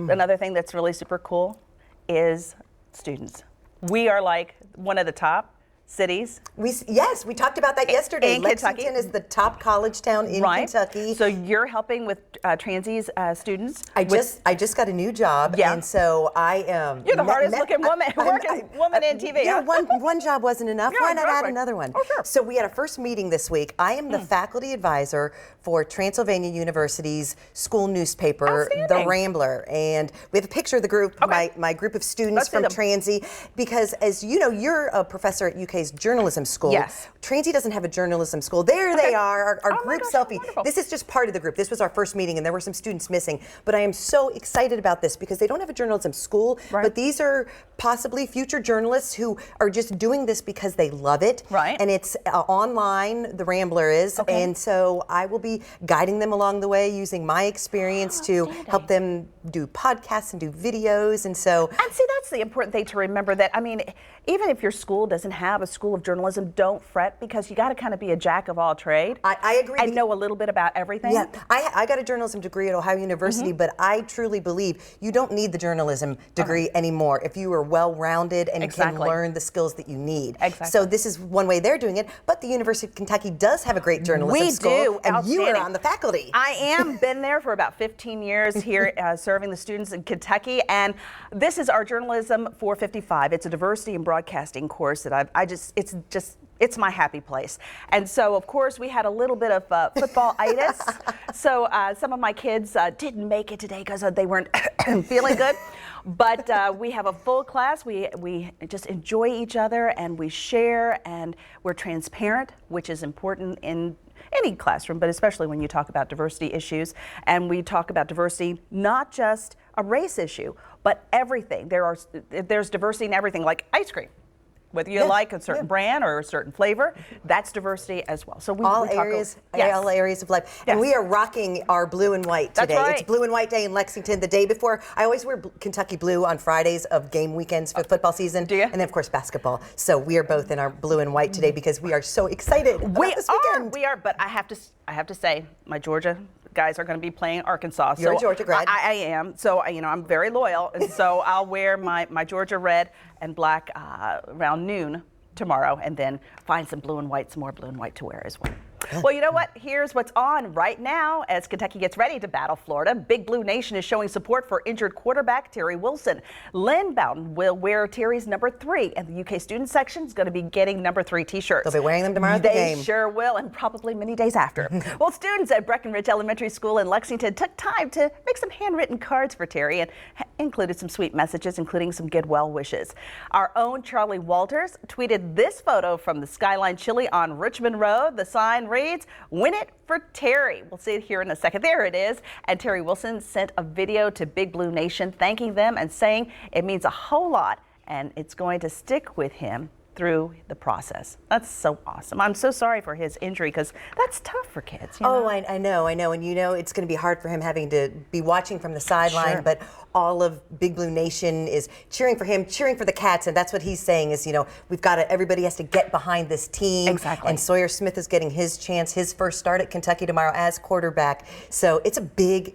another thing that's really super cool is students. We are like one of the top cities. Yes, we talked about that yesterday. In Lexington Kentucky. is the top college town in Kentucky. So you're helping with Transies students. I just got a new job, and so I am. You're the hardest looking woman in TV. Yeah, one job wasn't enough. Why not add another one? Oh, sure. So we had our first meeting this week. I am the faculty advisor for Transylvania University's school newspaper, The Rambler, and we have a picture of the group, my group of students from Transy, because as you know, you're a professor at UK's journalism school. Yes. Transy doesn't have a journalism school. There they are, our group selfie. Wonderful. This is just part of the group. This was our first meeting, and there were some students missing. But I am so excited about this because they don't have a journalism school, but these are possibly future journalists who are just doing this because they love it. Right. And it's online, The Rambler is, and so I will be guiding them along the way using my experience to help them do podcasts and do videos, and so. And see, that's the important thing to remember, that, I mean, even if your school doesn't have a school of journalism, don't fret, because you got to kind of be a jack of all trade. I agree. And know a little bit about everything. Yeah, I got a journalism degree at Ohio University, but I truly believe you don't need the journalism degree anymore if you are well-rounded and can learn the skills that you need. So this is one way they're doing it, but the University of Kentucky does have a great journalism school, and you are on the faculty. I am, been there for about 15 years here serving the students in Kentucky, and this is our Journalism 455. It's a diversity in broadcasting course that it's my happy place. And so, of course, we had a little bit of football-itis. So some of my kids didn't make it today because they weren't feeling good. But we have a full class. We just enjoy each other, and we share, and we're transparent, which is important in any classroom, but especially when you talk about diversity issues. And we talk about diversity, not just a race issue, but everything. There's diversity in everything, like ice cream. Whether you like a certain brand or a certain flavor, that's diversity as well. So all areas of life. And we are rocking our blue and white today. That's right. It's Blue and White Day in Lexington. The day before, I always wear Kentucky blue on Fridays of game weekends for football season. Do you? And then, of course, basketball. So we are both in our blue and white today because we are so excited about this weekend. We are. But I have to say, my Georgia guys are going to be playing Arkansas. You're a Georgia grad. I am. So, I'm very loyal. And so I'll wear my Georgia red and black around noon tomorrow, and then find some blue and white, some more blue and white to wear as well. Well, you know what? Here's what's on right now as Kentucky gets ready to battle Florida. Big Blue Nation is showing support for injured quarterback Terry Wilson. Lynn Bowden will wear Terry's number 3, and the UK student section is going to be getting number 3 t-shirts. They'll be wearing them tomorrow at the game. They sure will, and probably many days after. Well, students at Breckenridge Elementary School in Lexington took time to make some handwritten cards for Terry and included some sweet messages, including some good well wishes. Our own Charlie Walters tweeted this photo from the Skyline Chili on Richmond Road. The sign reads, "Win it for Terry." We'll see it here in a second. There it is. And Terry Wilson sent a video to Big Blue Nation thanking them and saying it means a whole lot and it's going to stick with him through the process. That's so awesome. I'm so sorry for his injury because that's tough for kids. Oh, I know. And it's going to be hard for him having to be watching from the sideline, but all of Big Blue Nation is cheering for him, cheering for the Cats, and that's what he's saying is, we've got to, everybody has to get behind this team. Exactly. And Sawyer Smith is getting his chance, his first start at Kentucky tomorrow as quarterback. So it's a big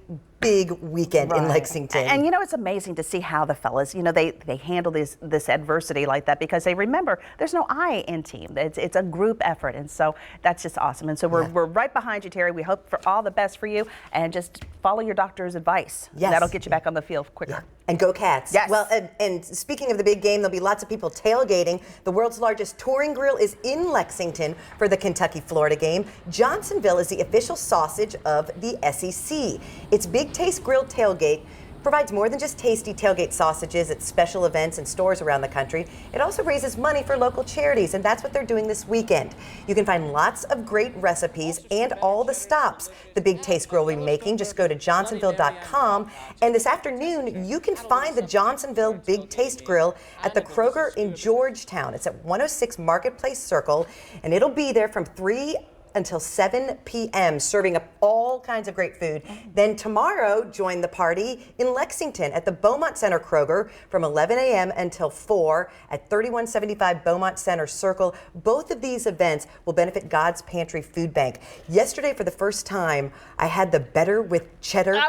weekend in Lexington. And it's amazing to see how the fellas, they handle this adversity like that because they remember there's no I in team. It's a group effort, and so that's just awesome. And so we're right behind you, Terry. We hope for all the best for you, and just follow your doctor's advice. Yes. That'll get you back on the field quicker. Yeah. And go Cats. Yes. Well, and speaking of the big game, there'll be lots of people tailgating. The world's largest touring grill is in Lexington for the Kentucky-Florida game. Johnsonville is the official sausage of the SEC. It's Big Taste Grill Tailgate provides more than just tasty tailgate sausages at special events and stores around the country. It also raises money for local charities, and that's what they're doing this weekend. You can find lots of great recipes and all the stops the Big Taste Grill will be making. Just go to johnsonville.com, and this afternoon you can find the Johnsonville Big Taste Grill at the Kroger in Georgetown. It's at 106 Marketplace Circle, and it'll be there from 3 until 7 p.m., serving up all kinds of great food. Then tomorrow, join the party in Lexington at the Beaumont Center Kroger from 11 a.m. until 4 at 3175 Beaumont Center Circle. Both of these events will benefit God's Pantry Food Bank. Yesterday, for the first time, I had the Better with Cheddar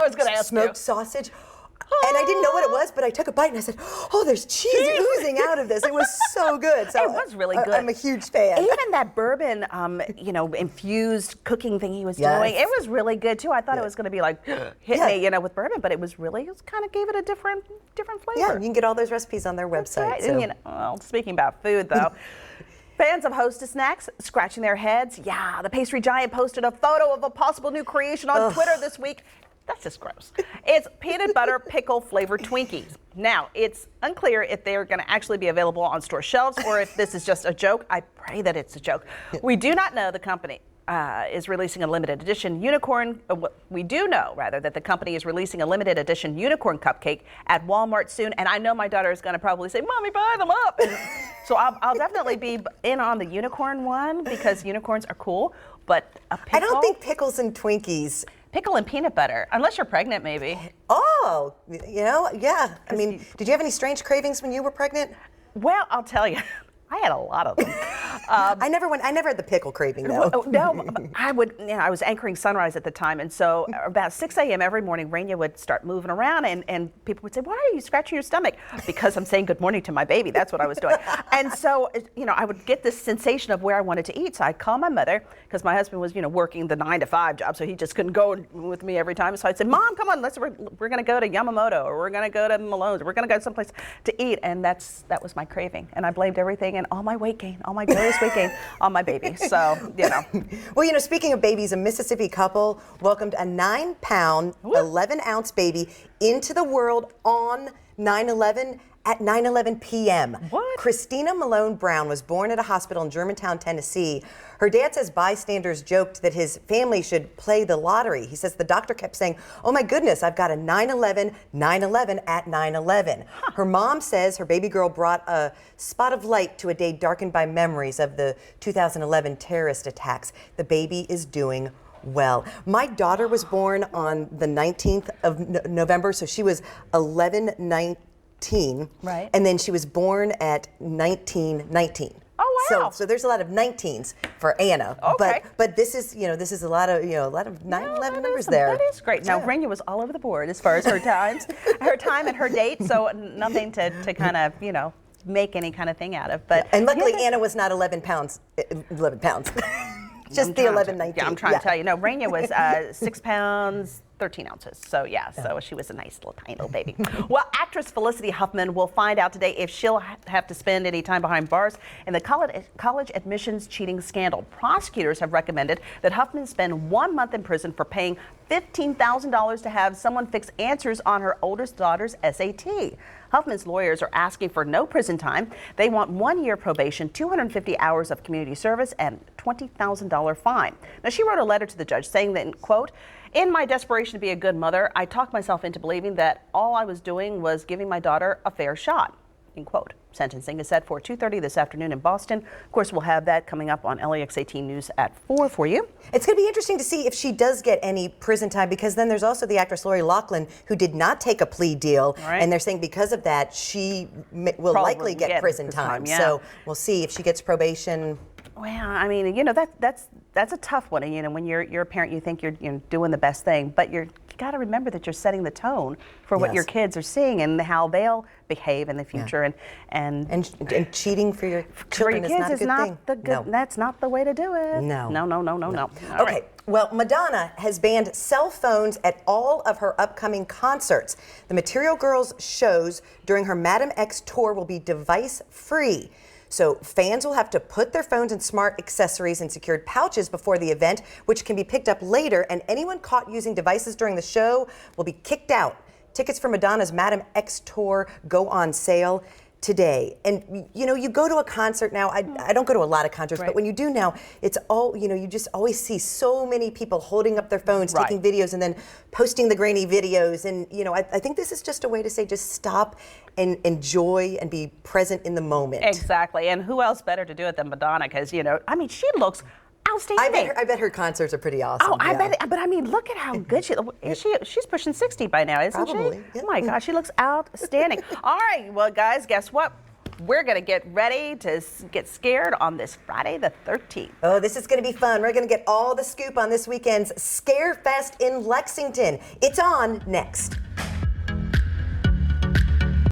smoked sausage. And I didn't know what it was, but I took a bite and I said, oh, there's cheese oozing out of this. It was so good. So It was really good. I'm a huge fan. Even that bourbon, infused cooking thing he was Yes. doing, it was really good too. I thought it was going to be like hit Yeah. me, with bourbon, but it kind of gave it a different flavor. Yeah, you can get all those recipes on their That's website. right. So. And, well, speaking about food though. Fans of Hostess snacks scratching their heads. Yeah, the pastry giant posted a photo of a possible new creation on Twitter this week. That's just gross. It's peanut butter pickle flavored Twinkies. Now, it's unclear if they're going to actually be available on store shelves or if this is just a joke. I pray that it's a joke. We do not know the company is releasing a limited edition unicorn. We do know, rather, that the company is releasing a limited edition unicorn cupcake at Walmart soon. And I know my daughter is going to probably say, Mommy, buy them up. So I'll definitely be in on the unicorn one because unicorns are cool. But a pickle? I don't think pickles and Twinkies. Pickle and peanut butter, unless you're pregnant, maybe. Oh, yeah. I mean, did you have any strange cravings when you were pregnant? Well, I'll tell you, I had a lot of them. I never had the pickle craving though. No, I was anchoring Sunrise at the time, and so about 6 a.m. every morning, Raina would start moving around, and people would say, "Why are you scratching your stomach?" Because I'm saying good morning to my baby. That's what I was doing. And so, I would get this sensation of where I wanted to eat. So I'd call my mother because my husband was, working the 9 to 5 job, so he just couldn't go with me every time. So I'd say, "Mom, come on, we're going to go to Yamamoto, or we're going to go to Malone's, or we're going to go someplace to eat." And that was my craving, and I blamed everything and all my weight gain, all my glorious weight gain on my baby. So, Well, speaking of babies, a Mississippi couple welcomed a 9-pound, 11-ounce baby into the world on 9/11 at 9:11 p.m. What? Christina Malone Brown was born at a hospital in Germantown, Tennessee. Her dad says bystanders joked that his family should play the lottery. He says the doctor kept saying, "Oh my goodness, I've got a 9/11 at 9/11." Her mom says her baby girl brought a spot of light to a day darkened by memories of the 2011 terrorist attacks. The baby is doing well. My daughter was born on the 19th of November, so she was 11/19. Right. And then she was born at 1919. Oh, wow. So there's a lot of 19s for Anna. Okay. But this is a lot of 9/11 numbers there. That is great. Now, Raina was all over the board as far as her time and her date, so nothing to kind of, make any kind of thing out of. But And luckily Anna was not 11 pounds. 11 pounds. Just the 11/19. Yeah, I'm trying to tell you. No, Raina was 6 pounds, 13 ounces. So, so she was a nice little tiny little baby. Well, actress Felicity Huffman will find out today if she'll have to spend any time behind bars in the college admissions cheating scandal. Prosecutors have recommended that Huffman spend 1 month in prison for paying $15,000 to have someone fix answers on her oldest daughter's SAT. Huffman's lawyers are asking for no prison time. They want 1 year probation, 250 hours of community service, and $20,000 fine. Now, she wrote a letter to the judge saying that, quote, "In my desperation to be a good mother, I talked myself into believing that all I was doing was giving my daughter a fair shot," end quote. Sentencing is set for 2:30 this afternoon in Boston. Of course, we'll have that coming up on LAX 18 News at 4 for you. It's going to be interesting to see if she does get any prison time, because then there's also the actress Lori Loughlin, who did not take a plea deal. Right. And they're saying because of that, she will Probably likely get prison time. yeah. So we'll see if she gets probation. Well, I mean, that's a tough one. And, when you're a parent, you think you're doing the best thing, but you got to remember that you're setting the tone for what Yes. your kids are seeing and how they'll behave in the future. And cheating for your for children your is kids not a is good not thing. the good. No. That's not the way to do it. No. No. All Okay, right. well, Madonna has banned cell phones at all of her upcoming concerts. The Material Girls shows during her Madam X tour will be device free. So fans will have to put their phones in smart accessories in secured pouches before the event, which can be picked up later, and anyone caught using devices during the show will be kicked out. Tickets for Madonna's Madam X tour go on sale today. And you go to a concert now, I don't go to a lot of concerts, Right. but when you do now, it's all, you just always see so many people holding up their phones, Right. taking videos and then posting the grainy videos. And, I think this is just a way to say, just stop and enjoy and be present in the moment. Exactly. And who else better to do it than Madonna? Because, she looks outstanding. I bet her concerts are pretty awesome. Oh, I yeah. bet. But I mean, look at how good she's pushing 60 by now, isn't Probably, she? yeah. Oh my gosh, she looks outstanding. All right, well, guys, guess what? We're going to get ready to get scared on this Friday the 13th. Oh, this is going to be fun. We're going to get all the scoop on this weekend's Scare Fest in Lexington. It's on next.